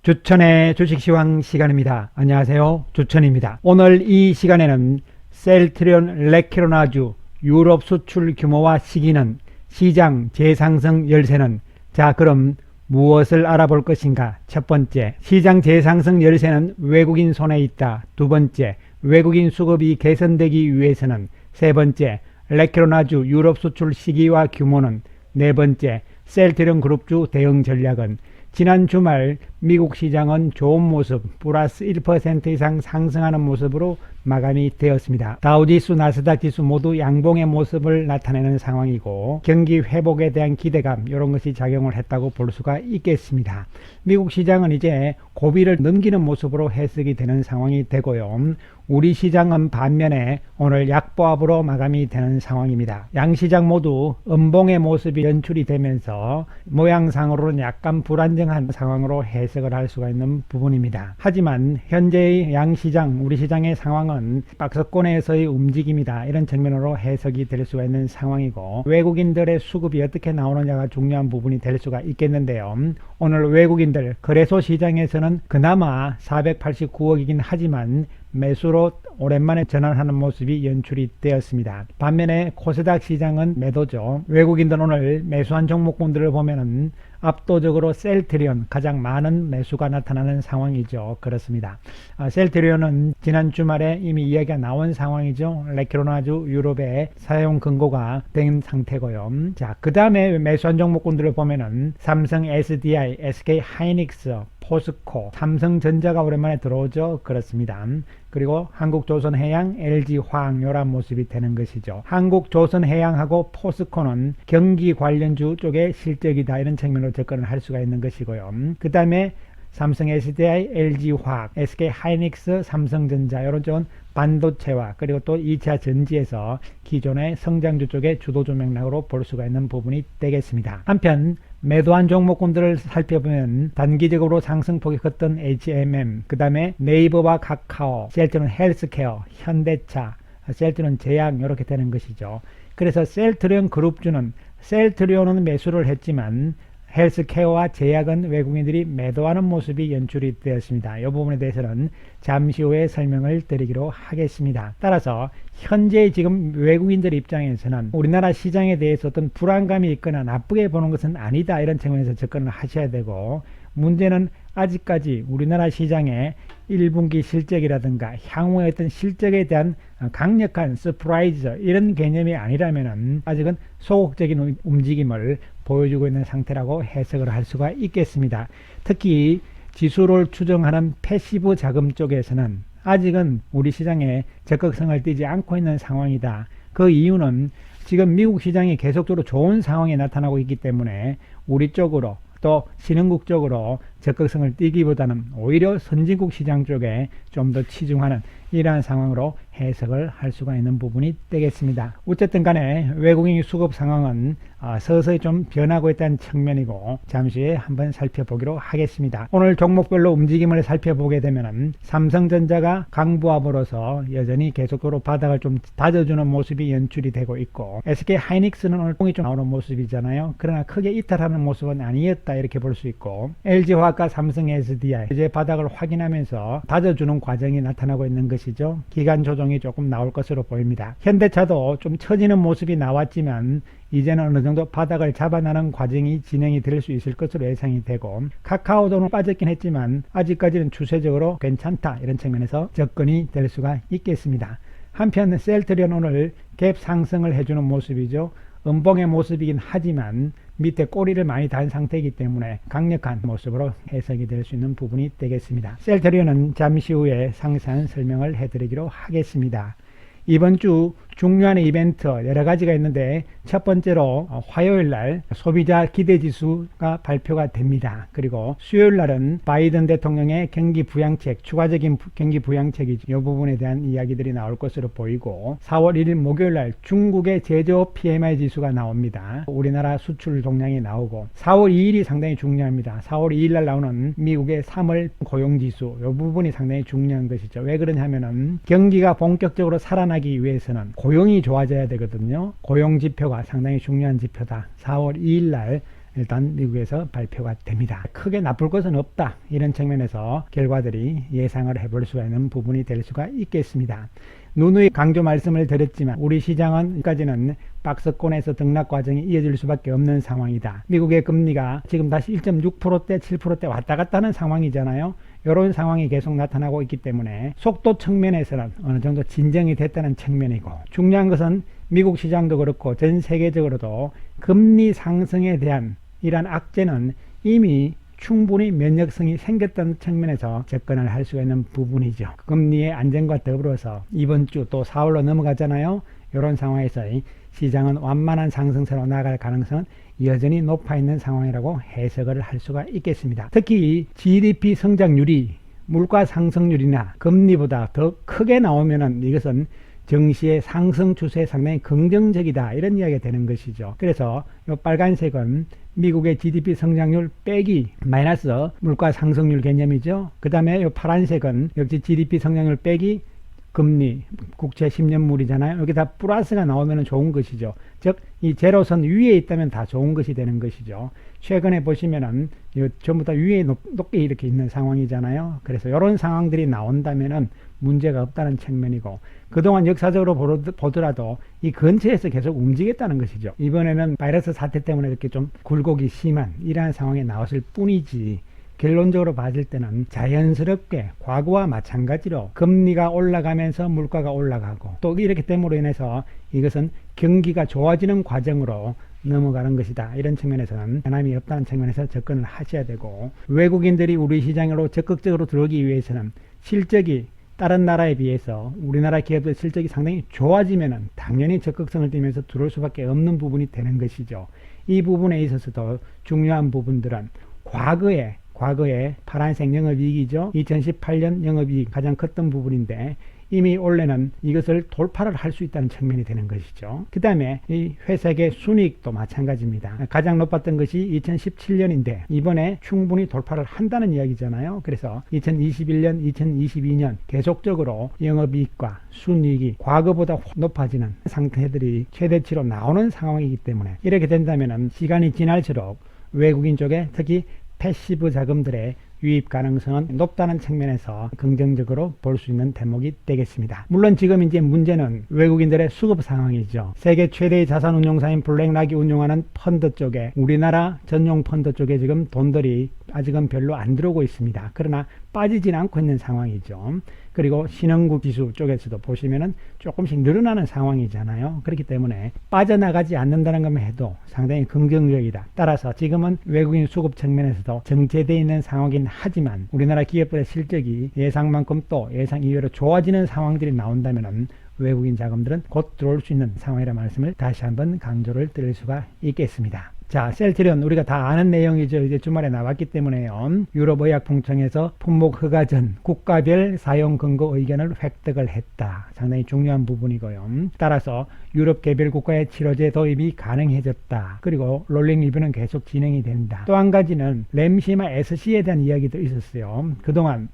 주천의 주식시황 시간입니다. 안녕하세요. 주천입니다. 오늘 이 시간에는 셀트리온 레퀴로나주 유럽 수출 규모와 시기는 시장 재상승 열쇠는 자 그럼 무엇을 알아볼 것인가? 첫 번째, 시장 재상승 열쇠는 외국인 손에 있다. 두 번째, 외국인 수급이 개선되기 위해서는. 세 번째, 레퀴로나주 유럽 수출 시기와 규모는. 네 번째, 셀트리온 그룹주 대응 전략은. 지난 주말 미국 시장은 좋은 모습, 플러스 1% 이상 상승하는 모습으로 마감이 되었습니다. 다우지수, 나스닥 지수 모두 양봉의 모습을 나타내는 상황이고 경기 회복에 대한 기대감 이런 것이 작용을 했다고 볼 수가 있겠습니다. 미국 시장은 이제 고비를 넘기는 모습으로 해석이 되는 상황이 되고요. 우리 시장은 반면에 오늘 약보합으로 마감이 되는 상황입니다. 양시장 모두 음봉의 모습이 연출이 되면서 모양상으로는 약간 불안정한 상황으로 해석을 할 수가 있는 부분입니다. 하지만 현재의 양시장, 우리 시장의 상황은 박스권에서의 움직임이다. 이런 측면으로 해석이 될 수가 있는 상황이고 외국인들의 수급이 어떻게 나오느냐가 중요한 부분이 될 수가 있겠는데요. 오늘 외국인들 거래소 시장에서는 그나마 489억이긴 하지만 매수로 오랜만에 전환하는 모습이 연출이 되었습니다. 반면에 코스닥 시장은 매도죠. 외국인들 오늘 매수한 종목군들을 보면은 압도적으로 셀트리온 가장 많은 매수가 나타나는 상황이죠. 그렇습니다. 셀트리온은 지난 주말에 이미 이야기가 나온 상황이죠. 레퀴로나주 유럽의 사용 근거가 된 상태고요. 자, 그 다음에 매수한 종목군들을 보면은 삼성 SDI, SK 하이닉스, 포스코, 삼성전자가 오랜만에 들어오죠. 그렇습니다. 그리고 한국조선해양, LG화학 이런 모습이 되는 것이죠. 한국조선해양하고 포스코는 경기 관련주 쪽의 실적이다 이런 측면으로 접근을 할 수가 있는 것이고요. 그 다음에 삼성 SDI, LG화학, SK 하이닉스, 삼성전자 이런 쪽은 반도체와 그리고 또 2차 전지에서 기존의 성장주 쪽의 주도주 맥락으로 볼 수가 있는 부분이 되겠습니다. 한편 매도한 종목군들을 살펴보면 단기적으로 상승폭이 컸던 HMM, 그 다음에 네이버와 카카오, 셀트리온 헬스케어, 현대차, 셀트리온 제약 이렇게 되는 것이죠. 그래서 셀트리온 그룹주는 셀트리온은 매수를 했지만 헬스케어와 제약은 외국인들이 매도하는 모습이 연출이 되었습니다. 이 부분에 대해서는 잠시 후에 설명을 드리기로 하겠습니다. 따라서 현재 지금 외국인들 입장에서는 우리나라 시장에 대해서 어떤 불안감이 있거나 나쁘게 보는 것은 아니다 이런 측면에서 접근을 하셔야 되고, 문제는 아직까지 우리나라 시장의 1분기 실적이라든가 향후의 어떤 실적에 대한 강력한 서프라이즈 이런 개념이 아니라면 아직은 소극적인 움직임을 보여주고 있는 상태라고 해석을 할 수가 있겠습니다. 특히 지수를 추정하는 패시브 자금 쪽에서는 아직은 우리 시장에 적극성을 띠지 않고 있는 상황이다. 그 이유는 지금 미국 시장이 계속적으로 좋은 상황에 나타나고 있기 때문에 우리 쪽으로 또 신흥국 쪽으로 적극성을 띠기보다는 오히려 선진국 시장 쪽에 좀 더 치중하는 이러한 상황으로 해석을 할 수가 있는 부분이 되겠습니다. 어쨌든 간에 외국인 수급 상황은 서서히 좀 변하고 있다는 측면이고 잠시 후에 한번 살펴보기로 하겠습니다. 오늘 종목별로 움직임을 살펴보게 되면 삼성전자가 강보합으로서 여전히 계속적으로 바닥을 좀 다져주는 모습이 연출이 되고 있고, SK 하이닉스는 오늘 뽕이 좀 나오는 모습이잖아요. 그러나 크게 이탈하는 모습은 아니었다 이렇게 볼 수 있고, LG화학과 삼성 SDI 이제 바닥을 확인하면서 다져주는 과정이 나타나고 있는 것이죠. 기간 조정이 조금 나올 것으로 보입니다. 현대차도 좀 처지는 모습이 나왔지만 이제는 어느 정도 바닥을 잡아나는 과정이 진행이 될 수 있을 것으로 예상이 되고, 카카오도 빠졌긴 했지만 아직까지는 추세적으로 괜찮다 이런 측면에서 접근이 될 수가 있겠습니다. 한편 셀트리온 오늘 갭 상승을 해주는 모습이죠. 음봉의 모습이긴 하지만 밑에 꼬리를 많이 단 상태이기 때문에 강력한 모습으로 해석이 될 수 있는 부분이 되겠습니다. 셀트리온은 잠시 후에 상세한 설명을 해드리기로 하겠습니다. 이번 주 중요한 이벤트 여러 가지가 있는데 첫 번째로 화요일날 소비자 기대지수가 발표가 됩니다. 그리고 수요일날은 바이든 대통령의 경기 부양책, 추가적인 경기 부양책이죠. 이 부분에 대한 이야기들이 나올 것으로 보이고, 4월 1일 목요일날 중국의 제조업 PMI 지수가 나옵니다. 우리나라 수출 동향이 나오고, 4월 2일이 상당히 중요합니다. 4월 2일날 나오는 미국의 3월 고용지수, 이 부분이 상당히 중요한 것이죠. 왜 그러냐면은 경기가 본격적으로 살아나기 위해서는 고용이 좋아져야 되거든요. 고용 지표가 상당히 중요한 지표다. 4월 2일 날 일단 미국에서 발표가 됩니다. 크게 나쁠 것은 없다. 이런 측면에서 결과들이 예상을 해볼 수가 있는 부분이 될 수가 있겠습니다. 누누이 강조 말씀을 드렸지만 우리 시장은 여기까지는 박스권에서 등락 과정이 이어질 수밖에 없는 상황이다. 미국의 금리가 지금 다시 1.6%대 7%대 왔다 갔다 하는 상황이잖아요. 이런 상황이 계속 나타나고 있기 때문에 속도 측면에서는 어느 정도 진정이 됐다는 측면이고, 중요한 것은 미국 시장도 그렇고 전 세계적으로도 금리 상승에 대한 이러한 악재는 이미 충분히 면역성이 생겼다는 측면에서 접근을 할 수가 있는 부분이죠. 금리의 안정과 더불어서 이번 주 또 4월로 넘어가잖아요. 이런 상황에서 시장은 완만한 상승세로 나아갈 가능성은 여전히 높아 있는 상황이라고 해석을 할 수가 있겠습니다. 특히 GDP 성장률이 물가 상승률이나 금리보다 더 크게 나오면은 이것은 증시의 상승 추세에 상당히 긍정적이다, 이런 이야기가 되는 것이죠. 그래서 이 빨간색은 미국의 GDP 성장률 빼기 마이너스 물가 상승률 개념이죠. 그 다음에 이 파란색은 역시 GDP 성장률 빼기 금리, 국채 10년물이잖아요. 여기다 플러스가 나오면 좋은 것이죠. 즉, 이 제로선 위에 있다면 다 좋은 것이 되는 것이죠. 최근에 보시면은 전부 다 위에 높게 이렇게 있는 상황이잖아요. 그래서 이런 상황들이 나온다면은 문제가 없다는 측면이고, 그동안 역사적으로 보더라도 이 근처에서 계속 움직였다는 것이죠. 이번에는 바이러스 사태 때문에 이렇게 좀 굴곡이 심한 이러한 상황이 나왔을 뿐이지, 결론적으로 봤을 때는 자연스럽게 과거와 마찬가지로 금리가 올라가면서 물가가 올라가고 또 이렇게 됨으로 인해서 이것은 경기가 좋아지는 과정으로 넘어가는 것이다. 이런 측면에서는 변함이 없다는 측면에서 접근을 하셔야 되고, 외국인들이 우리 시장으로 적극적으로 들어오기 위해서는 실적이 다른 나라에 비해서 우리나라 기업의 실적이 상당히 좋아지면은 당연히 적극성을 띠면서 들어올 수밖에 없는 부분이 되는 것이죠. 이 부분에 있어서도 중요한 부분들은 과거에 파란색 영업이익이죠. 2018년 영업이익 가장 컸던 부분인데 이미 올해는 이것을 돌파를 할 수 있다는 측면이 되는 것이죠. 그 다음에 이 회사의 순이익도 마찬가지입니다. 가장 높았던 것이 2017년인데 이번에 충분히 돌파를 한다는 이야기잖아요. 그래서 2021년, 2022년 계속적으로 영업이익과 순이익이 과거보다 높아지는 상태들이 최대치로 나오는 상황이기 때문에, 이렇게 된다면 시간이 지날수록 외국인 쪽에 특히 패시브 자금들의 유입 가능성은 높다는 측면에서 긍정적으로 볼 수 있는 대목이 되겠습니다. 물론 지금 이제 문제는 외국인들의 수급 상황이죠. 세계 최대의 자산운용사인 블랙락이 운용하는 펀드 쪽에, 우리나라 전용 펀드 쪽에 지금 돈들이 아직은 별로 안 들어오고 있습니다. 그러나 빠지진 않고 있는 상황이죠. 그리고 신흥국 지수 쪽에서도 보시면은 조금씩 늘어나는 상황이잖아요. 그렇기 때문에 빠져나가지 않는다는 것만 해도 상당히 긍정적이다. 따라서 지금은 외국인 수급 측면에서도 정체되어 있는 상황이긴 하지만 우리나라 기업들의 실적이 예상만큼 또 예상 이외로 좋아지는 상황들이 나온다면은 외국인 자금들은 곧 들어올 수 있는 상황이라는 말씀을 다시 한번 강조를 드릴 수가 있겠습니다. 자, 셀트리온 우리가 다 아는 내용이죠. 이제 주말에 나왔기 때문에요. 유럽의약품청에서 품목 허가 전 국가별 사용 근거 의견을 획득을 했다. 상당히 중요한 부분이고요. 따라서 유럽 개별 국가의 치료제 도입이 가능해졌다. 그리고 롤링 리뷰는 계속 진행이 된다. 또 한 가지는 램시마 SC에 대한 이야기도 있었어요. 그동안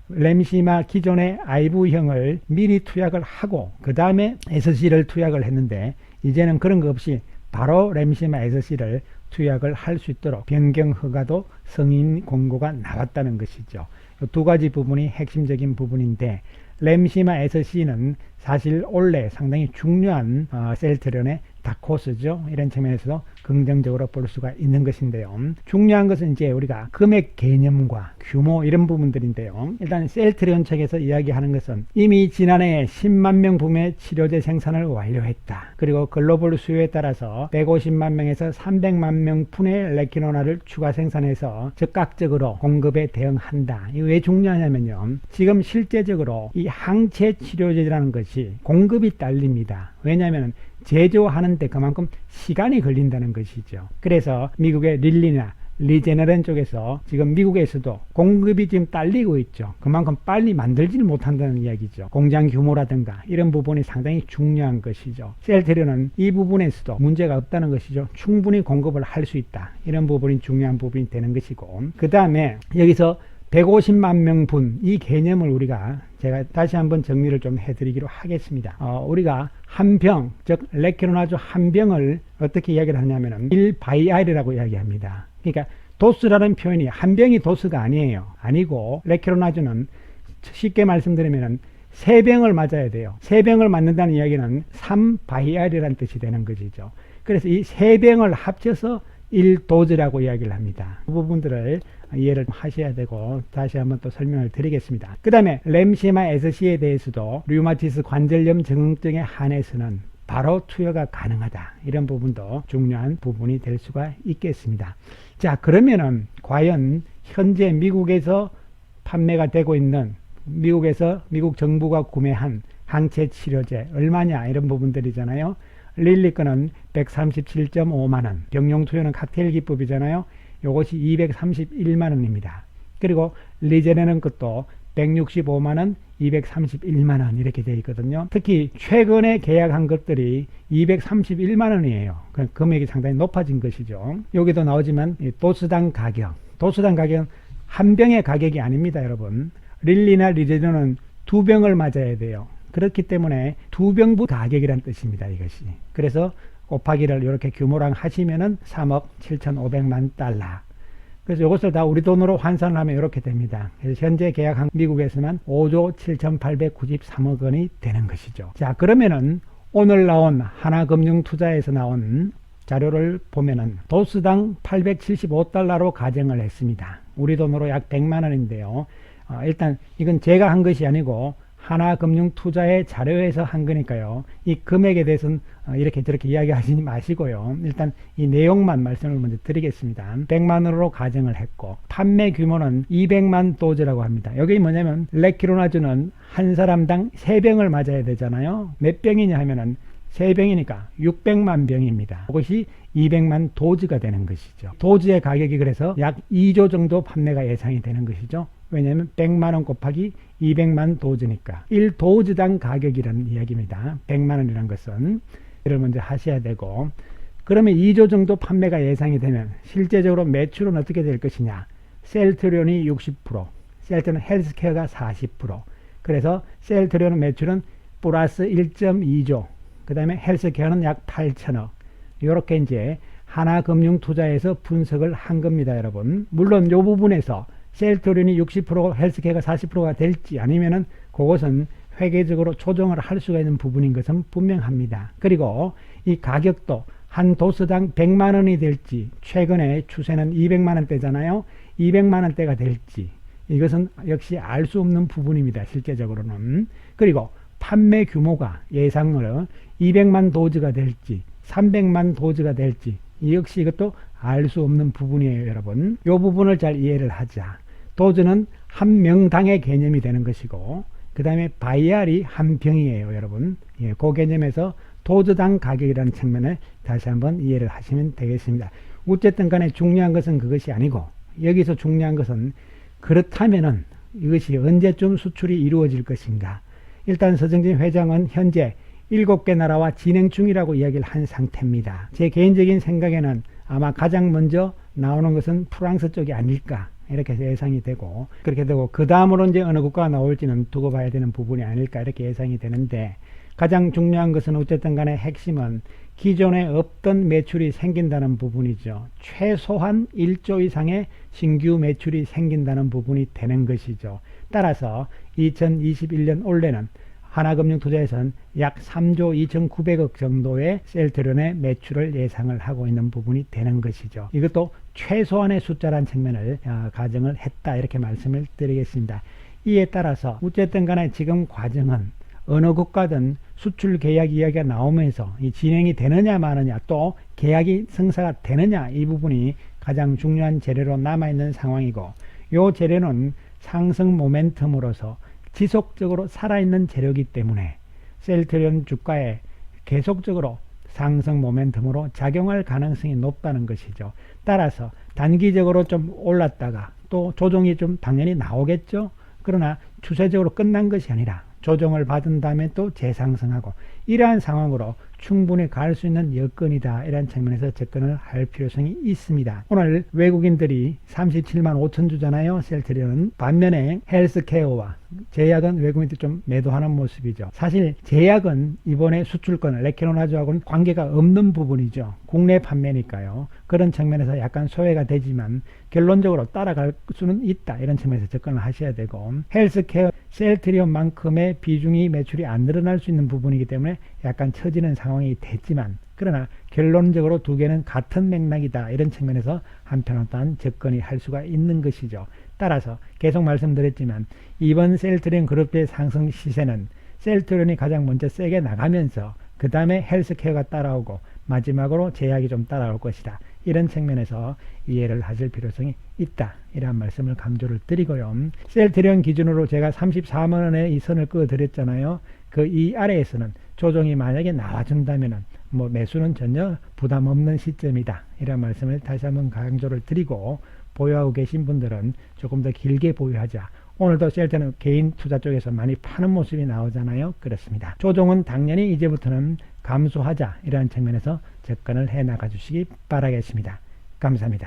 램시마 기존의 IV형을 미리 투약을 하고 그 다음에 SC를 투약을 했는데, 이제는 그런 거 없이 바로 램시마 SC를 투약을 할 수 있도록 변경 허가도 승인 공고가 나왔다는 것이죠. 이 두 가지 부분이 핵심적인 부분인데, 램시마 SC는 사실 원래 상당히 중요한 셀트리온의 다코스죠. 이런 측면에서 긍정적으로 볼 수가 있는 것인데요. 중요한 것은 이제 우리가 금액 개념과 규모 이런 부분들인데요. 일단 셀트리온 측에서 이야기하는 것은 이미 지난해 10만 명분의 치료제 생산을 완료했다. 그리고 글로벌 수요에 따라서 150만 명에서 300만 명분의 레키노나를 추가 생산해서 즉각적으로 공급에 대응한다. 이게 왜 중요하냐면요. 지금 실제적으로 이 항체 치료제라는 것이 공급이 딸립니다. 왜냐하면 제조하는데 그만큼 시간이 걸린다는 것이죠. 그래서 미국의 릴리나 리제너런 쪽에서 지금 미국에서도 공급이 지금 딸리고 있죠. 그만큼 빨리 만들지를 못한다는 이야기죠. 공장 규모라든가 이런 부분이 상당히 중요한 것이죠. 셀트리온은 이 부분에서도 문제가 없다는 것이죠. 충분히 공급을 할 수 있다. 이런 부분이 중요한 부분이 되는 것이고, 그 다음에 여기서 150만 명분 이 개념을 우리가 제가 다시 한번 정리를 좀 해드리기로 하겠습니다. 우리가 한 병, 즉 레키로나주 한 병을 어떻게 이야기를 하냐면은 1바이알이라고 이야기합니다. 그러니까 도스라는 표현이 한 병이 도스가 아니에요. 아니고 레키로나주는 쉽게 말씀드리면은 3병을 맞아야 돼요. 3병을 맞는다는 이야기는 3바이알이라는 뜻이 되는 것이죠. 그래서 이 3병을 합쳐서 1도즈라고 이야기를 합니다. 그 부분들을 이해를 하셔야 되고 다시 한번 또 설명을 드리겠습니다. 그 다음에 램시에마 SC에 대해서도 류마티스 관절염 증후증에 한해서는 바로 투여가 가능하다. 이런 부분도 중요한 부분이 될 수가 있겠습니다. 자, 그러면은 과연 현재 미국에서 판매가 되고 있는 미국 정부가 구매한 항체 치료제 얼마냐 이런 부분들이잖아요. 릴리 거는 137.5만원, 병용 투여는 칵테일 기법이잖아요. 요것이 231만원입니다. 그리고 리제네는 것도 165만원, 231만원 이렇게 되어 있거든요. 특히 최근에 계약한 것들이 231만원이에요. 그 금액이 상당히 높아진 것이죠. 여기도 나오지만 도수당 가격은 한 병의 가격이 아닙니다, 여러분. 릴리나 리제네는 2병을 맞아야 돼요. 그렇기 때문에 2병부 가격이란 뜻입니다, 이것이. 그래서 곱하기를 이렇게 규모랑 하시면은 3억 7,500만 달러. 그래서 이것을 다 우리 돈으로 환산을 하면 이렇게 됩니다. 그래서 현재 계약한 미국에서만 5조 7,893억 원이 되는 것이죠. 자, 그러면은 오늘 나온 하나금융투자에서 나온 자료를 보면은 도수당 875달러로 가정을 했습니다. 우리 돈으로 약 100만 원인데요. 일단 이건 제가 한 것이 아니고 하나금융투자의 자료에서 한 거니까요. 이 금액에 대해서는 이렇게 저렇게 이야기하지 마시고요. 일단 이 내용만 말씀을 먼저 드리겠습니다. 100만 원으로 가정을 했고 판매 규모는 200만 도즈라고 합니다. 여기 뭐냐면 레키로나주는 한 사람당 3병을 맞아야 되잖아요. 몇 병이냐 하면은 3병이니까 600만 병입니다. 그것이 200만 도즈가 되는 것이죠. 도즈의 가격이 그래서 약 2조 정도 판매가 예상이 되는 것이죠. 왜냐하면 100만원 곱하기 200만 도즈니까 1도즈당 가격이라는 이야기입니다. 100만원이라는 것은 이를 먼저 하셔야 되고, 그러면 2조 정도 판매가 예상이 되면 실제적으로 매출은 어떻게 될 것이냐. 셀트리온이 60%, 셀트리온 헬스케어가 40%, 그래서 셀트리온 매출은 플러스 1.2조, 그 다음에 헬스케어는 약 8천억. 이렇게 이제 하나금융투자에서 분석을 한 겁니다, 여러분. 물론 이 부분에서 셀트리온이 60%, 헬스케어가 40%가 될지 아니면은 그것은 회계적으로 조정을 할 수가 있는 부분인 것은 분명합니다. 그리고 이 가격도 한 도수당 100만 원이 될지, 최근에 추세는 200만 원대잖아요. 200만 원대가 될지, 이것은 역시 알 수 없는 부분입니다, 실제적으로는. 그리고 판매 규모가 예상으로 200만 도즈가 될지 300만 도즈가 될지, 역시 이것도 알 수 없는 부분이에요, 여러분. 이 부분을 잘 이해를 하자. 도즈는 한 명당의 개념이 되는 것이고, 그 다음에 바이알이 한 병이에요, 여러분. 예, 그 개념에서 도즈당 가격이라는 측면을 다시 한번 이해를 하시면 되겠습니다. 어쨌든 간에 중요한 것은 그것이 아니고, 여기서 중요한 것은 그렇다면은 이것이 언제쯤 수출이 이루어질 것인가. 일단 서정진 회장은 현재 7개 나라와 진행 중이라고 이야기를 한 상태입니다. 제 개인적인 생각에는 아마 가장 먼저 나오는 것은 프랑스 쪽이 아닐까, 이렇게 예상이 되고, 그렇게 되고 그 다음으로 이제 어느 국가가 나올지는 두고 봐야 되는 부분이 아닐까, 이렇게 예상이 되는데, 가장 중요한 것은 어쨌든 간에 핵심은 기존에 없던 매출이 생긴다는 부분이죠. 최소한 1조 이상의 신규 매출이 생긴다는 부분이 되는 것이죠. 따라서 2021년 올해는 하나금융투자에서는 약 3조 2,900억 정도의 셀트리온의 매출을 예상을 하고 있는 부분이 되는 것이죠. 이것도 최소한의 숫자란 측면을 가정을 했다, 이렇게 말씀을 드리겠습니다. 이에 따라서 어쨌든 간에 지금 과정은 어느 국가든 수출 계약 이야기가 나오면서 이 진행이 되느냐 마느냐, 또 계약이 성사가 되느냐, 이 부분이 가장 중요한 재료로 남아있는 상황이고, 이 재료는 상승 모멘텀으로서 지속적으로 살아있는 재료이기 때문에 셀트리온 주가에 계속적으로 상승 모멘텀으로 작용할 가능성이 높다는 것이죠. 따라서 단기적으로 좀 올랐다가 또 조정이 좀 당연히 나오겠죠. 그러나 추세적으로 끝난 것이 아니라 조정을 받은 다음에 또 재상승하고, 이러한 상황으로 충분히 갈 수 있는 여건이다. 이런 측면에서 접근을 할 필요성이 있습니다. 오늘 외국인들이 37만 5천 주잖아요. 셀트리온은. 반면에 헬스케어와 제약은 외국인들이 좀 매도하는 모습이죠. 사실 제약은 이번에 수출권 레케노나주하고는 관계가 없는 부분이죠. 국내 판매니까요. 그런 측면에서 약간 소외가 되지만 결론적으로 따라갈 수는 있다. 이런 측면에서 접근을 하셔야 되고, 헬스케어 셀트리온만큼의 비중이 매출이 안 늘어날 수 있는 부분이기 때문에 약간 처지는 상황이 됐지만, 그러나 결론적으로 두 개는 같은 맥락이다. 이런 측면에서 한편 어떠한 접근이 할 수가 있는 것이죠. 따라서 계속 말씀드렸지만 이번 셀트리온 그룹의 상승 시세는 셀트리온이 가장 먼저 세게 나가면서 그 다음에 헬스케어가 따라오고 마지막으로 제약이 좀 따라올 것이다. 이런 측면에서 이해를 하실 필요성이 있다. 이런 말씀을 강조를 드리고요. 셀트리온 기준으로 제가 34만원에 이 선을 그어드렸잖아요. 그 이 아래에서는 조정이 만약에 나와준다면은 뭐 매수는 전혀 부담 없는 시점이다. 이런 말씀을 다시 한번 강조를 드리고, 보유하고 계신 분들은 조금 더 길게 보유하자. 오늘도 셀트리온 개인 투자 쪽에서 많이 파는 모습이 나오잖아요. 그렇습니다. 조정은 당연히 이제부터는 감소하자. 이러한 측면에서 접근을 해 나가 주시기 바라겠습니다. 감사합니다.